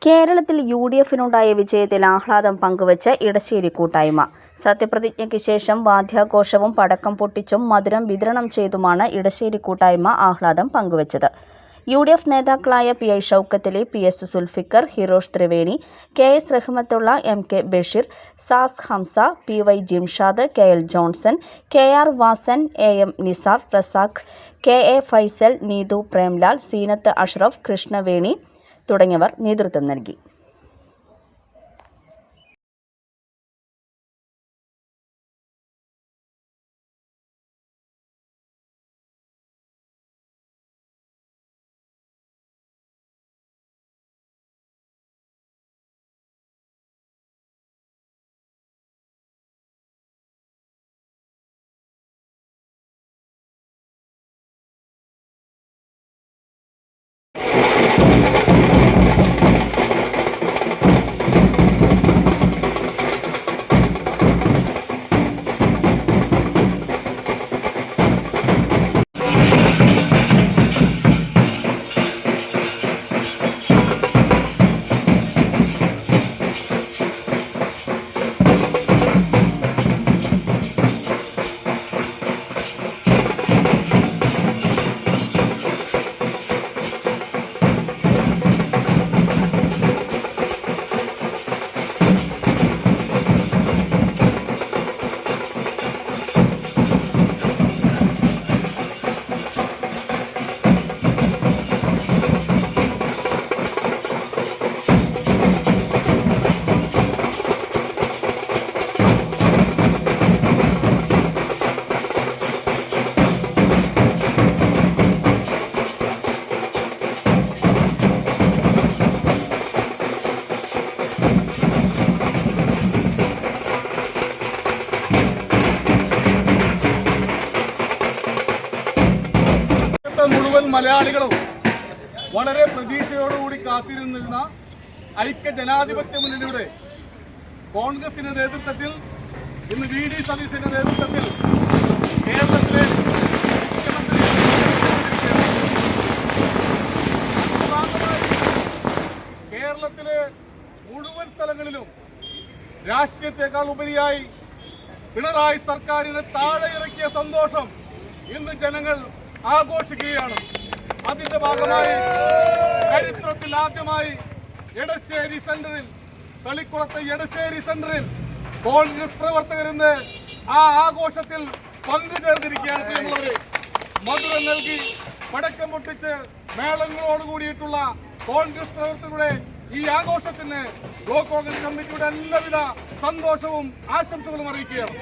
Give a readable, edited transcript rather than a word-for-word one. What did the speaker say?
കേരളത്തിൽ യു.ഡി.എഫിനുണ്ടായ വിജയത്തിൽ ആഹ്ലാദം പങ്കുവച്ച് ഇടശ്ശേരി കൂട്ടായ്മ. സത്യപ്രതിജ്ഞയ്ക്ക് ശേഷം വാദ്യാഘോഷവും പടക്കം പൊട്ടിച്ചും മധുരം വിതരണം ചെയ്തുമാണ് ഇടശ്ശേരി കൂട്ടായ്മ ആഹ്ലാദം പങ്കുവച്ചത്. യു.ഡി.എഫ് നേതാക്കളായ P I. Shoukathali, P S. Sulfikar, Hirosh Triveni, K S. Rahmathulla, M K. Basheer, Saas Hamsa, P Y. Jimshad, K L. Johnson, K R. Vasan, A M. Nisar, Razak, K A. Faisal, Neethu Premlal, Seenath Ashraf, Krishnaveni തുടങ്ങിയവർ നേതൃത്വം നൽകി. മുഴുവൻ മലയാളികളും വളരെ പ്രതീക്ഷയോടുകൂടി കാത്തിരുന്നിരുന്ന ഐക്യ ജനാധിപത്യ മുന്നണിയുടെ കോൺഗ്രസിന്റെ നേതൃത്വത്തിൽ ഇന്ന് വി.ഡി. സതീശന്റെ നേതൃത്വത്തിൽ കേരളത്തിലെ മുഖ്യമന്ത്രി കേരളത്തിലെ മുഴുവൻ സ്ഥലങ്ങളിലും രാഷ്ട്രീയത്തെക്കാൾ ഉപരിയായി പിണറായി സർക്കാരിനെ താഴെ ഇറക്കിയ സന്തോഷം ഇന്ന് ജനങ്ങൾ ആഘോഷിക്കുകയാണ്. അതിന്റെ ഭാഗമായി ചരിത്രത്തിൽ ആദ്യമായി എടശ്ശേരി സെന്ററിൽ, തളിക്കുളത്തെ എടശ്ശേരി സെന്ററിൽ കോൺഗ്രസ് പ്രവർത്തകരെന്ന് ആ ആഘോഷത്തിൽ പങ്കുചേർന്നിരിക്കുകയാണ്. പ്രിയമുള്ളവരെ, മധുരം നൽകി പടക്കം പൊട്ടിച്ച് മേളങ്ങളോട് കൂടിയിട്ടുള്ള കോൺഗ്രസ് പ്രവർത്തകരുടെ ഈ ആഘോഷത്തിന് ബ്ലോക്ക് കോൺഗ്രസ് കമ്മിറ്റിയുടെ എല്ലാവിധ സന്തോഷവും ആശംസകളും അറിയിക്കുകയാണ്.